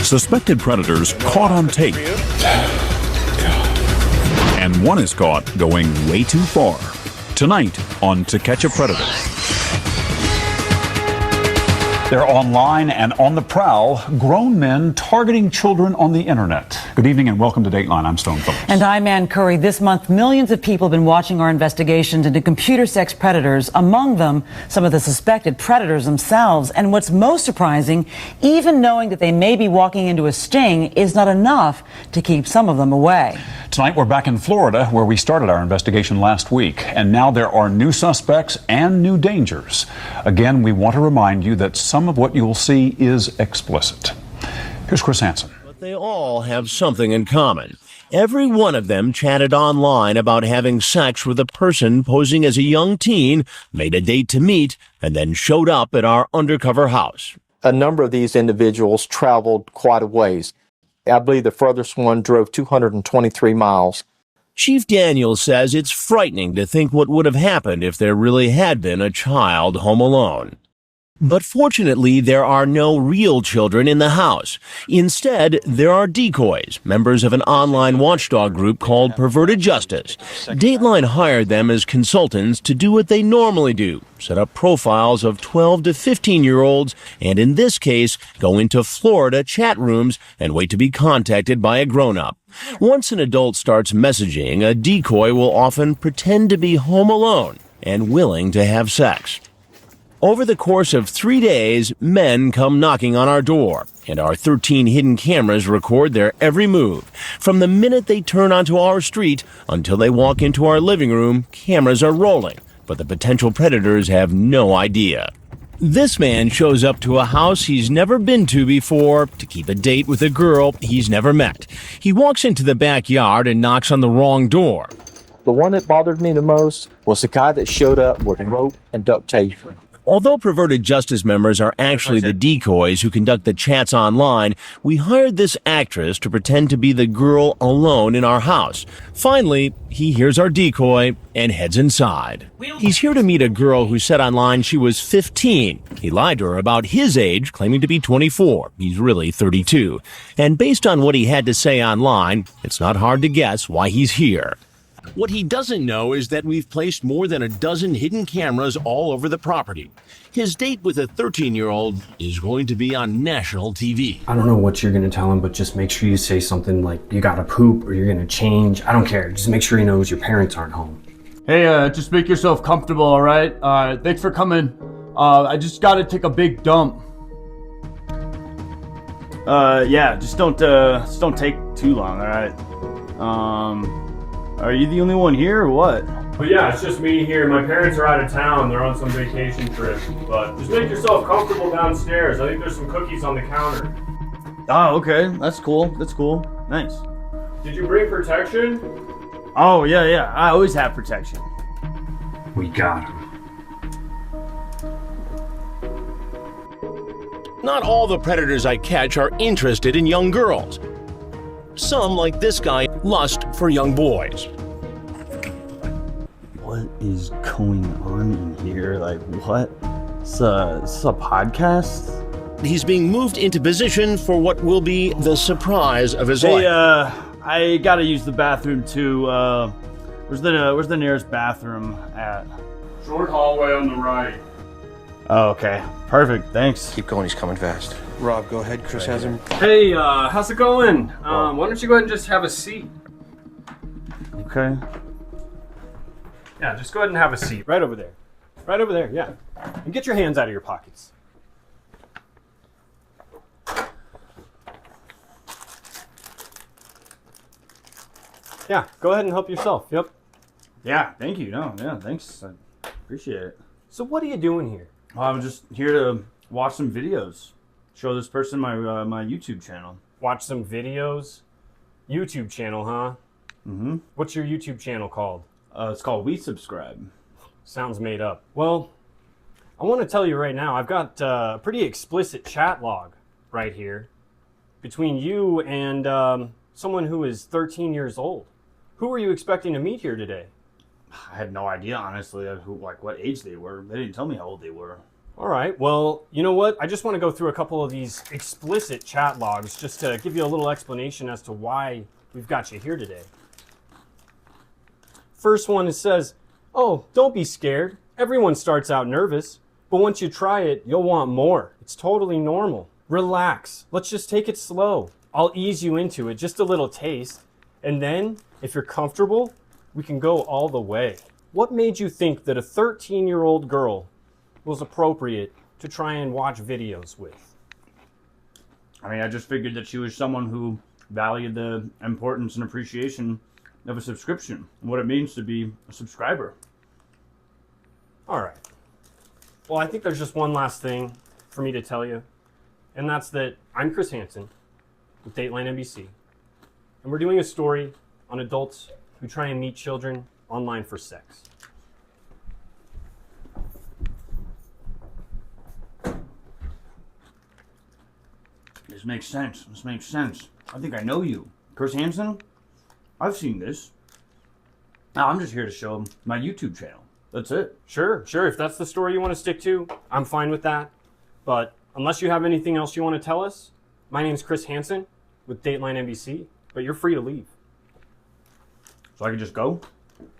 Suspected predators caught on tape. And one is caught going way too far. Tonight on To Catch a Predator. They're online and on the prowl, grown men targeting children on the internet. Good evening and welcome to Datline. I'm Stone Phillips. And I'm Ann Curry. This month, millions of people have been watching our investigations into computer sex predators, among them some of the suspected predators themselves. And what's most surprising, even knowing that they may be walking into a sting is not enough to keep some of them away. Tonight we're back in Florida where we started our investigation last week. And now there are new suspects and new dangers. Again, we want to remind you that some of what you'll see is explicit. Here's Chris Hansen. But they all have something in common. Every one of them chatted online about having sex with a person posing as a young teen, made a date to meet, and then showed up at our undercover house. A number of these individuals traveled quite a ways. I believe the furthest one drove 223 miles. Chief Daniels says it's frightening to think what would have happened if there really had been a child home alone. But fortunately, there are no real children in the house. Instead, there are decoys, members of an online watchdog group called Perverted Justice. Datline hired them as consultants to do what they normally do, set up profiles of 12 to 15-year-olds, and in this case, go into Florida chat rooms and wait to be contacted by a grown-up. Once an adult starts messaging, a decoy will often pretend to be home alone and willing to have sex. Over the course of 3 days, men come knocking on our door, and our 13 hidden cameras record their every move. From the minute they turn onto our street until they walk into our living room, cameras are rolling, but the potential predators have no idea. This man shows up to a house he's never been to before to keep a date with a girl he's never met. He walks into the backyard and knocks on the wrong door. The one that bothered me the most was the guy that showed up with rope and duct tape. Although Perverted Justice members are actually the decoys who conduct the chats online, we hired this actress to pretend to be the girl alone in our house. Finally, he hears our decoy and heads inside. He's here to meet a girl who said online she was 15. He lied to her about his age, claiming to be 24. He's really 32. And based on what he had to say online, it's not hard to guess why he's here. What he doesn't know is that we've placed more than a dozen hidden cameras all over the property. His date with a 13-year-old is going to be on national TV. I don't know what you're going to tell him, but just make sure you say something like you gotta poop or you're going to change. I don't care. Just make sure he knows your parents aren't home. Hey, just make yourself comfortable, all right? Thanks for coming. I just got to take a big dump. Yeah, just don't take too long, all right? Are you the only one here or what? But yeah, it's just me here. My parents are out of town. They're on some vacation trip. But just make yourself comfortable downstairs. I think there's some cookies on the counter. Oh, okay. That's cool. That's cool. Nice. Did you bring protection? Oh, yeah. I always have protection. We got him. Not all the predators I catch are interested in young girls. Some, like this guy, lust for young boys. What is going on in here? Like, what? Is this a podcast? He's being moved into position for what will be the surprise of his life. I gotta use the bathroom too. Where's the nearest bathroom at? Short hallway on the right. Oh, okay. Perfect. Thanks. Keep going, he's coming fast. Rob, go ahead. Chris has him. Hey, how's it going? Why don't you go ahead and just have a seat? Okay. Yeah, just go ahead and have a seat. Right over there. Right over there, yeah. And get your hands out of your pockets. Yeah, go ahead and help yourself. Yep. Yeah, thank you. No, yeah, thanks. I appreciate it. So what are you doing here? Well, I'm just here to watch some videos. Show this person my YouTube channel. Watch some videos? YouTube channel, huh? Mm-hmm. What's your YouTube channel called? It's called We Subscribe. Sounds made up. Well, I want to tell you right now, I've got a pretty explicit chat log right here between you and someone who is 13 years old. Who were you expecting to meet here today? I had no idea, honestly, what age they were. They didn't tell me how old they were. All right, well, you know what? I just want to go through a couple of these explicit chat logs just to give you a little explanation as to why we've got you here today. First one, it says, oh, don't be scared. Everyone starts out nervous, but once you try it, you'll want more. It's totally normal. Relax. Let's just take it slow. I'll ease you into it, just a little taste. And then, if you're comfortable, we can go all the way. What made you think that a 13-year-old girl was appropriate to try and watch videos with? I mean, I just figured that she was someone who valued the importance and appreciation of a subscription and what it means to be a subscriber. All right. Well, I think there's just one last thing for me to tell you, and that's that I'm Chris Hansen with Datline NBC, and we're doing a story on adults who try and meet children online for sex. This makes sense. This makes sense. I think I know you. Chris Hansen? I've seen this. Now, I'm just here to show my YouTube channel. That's it. Sure. If that's the story you want to stick to, I'm fine with that. But unless you have anything else you want to tell us, my name's Chris Hansen with Datline NBC, but you're free to leave. So I can just go?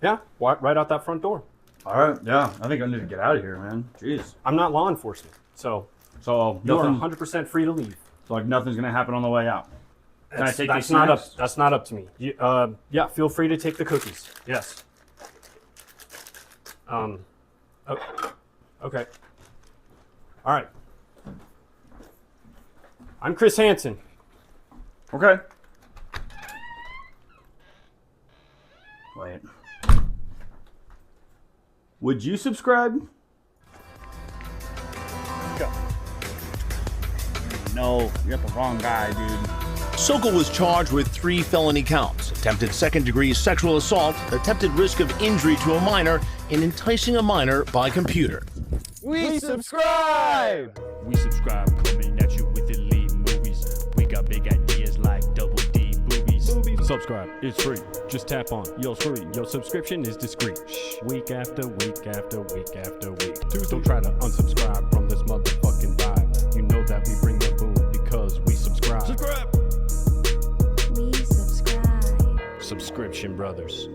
Yeah, right out that front door. All right, yeah. I think I need to get out of here, man. Jeez. I'm not law enforcement, so you are 100% free to leave. So like nothing's going to happen on the way out. Can I take these not up? snacks? That's not up to me. Yeah, feel free to take the cookies. Yes. Okay. All right. I'm Chris Hansen. Okay. Wait. Would you subscribe? Go. No, you got the wrong guy, dude. Sokol was charged with 3 felony counts: attempted second-degree sexual assault, attempted risk of injury to a minor, and enticing a minor by computer. We subscribe! We subscribe, coming at you with elite movies. We got big ideas like double D boobies. Subscribe, it's free. Just tap on your screen. Your subscription is discreet. Week after week after week after week. Don't try to unsubscribe from this motherfucking vibe. You know that we bring the boom because we subscribe. We subscribe. Subscription Brothers.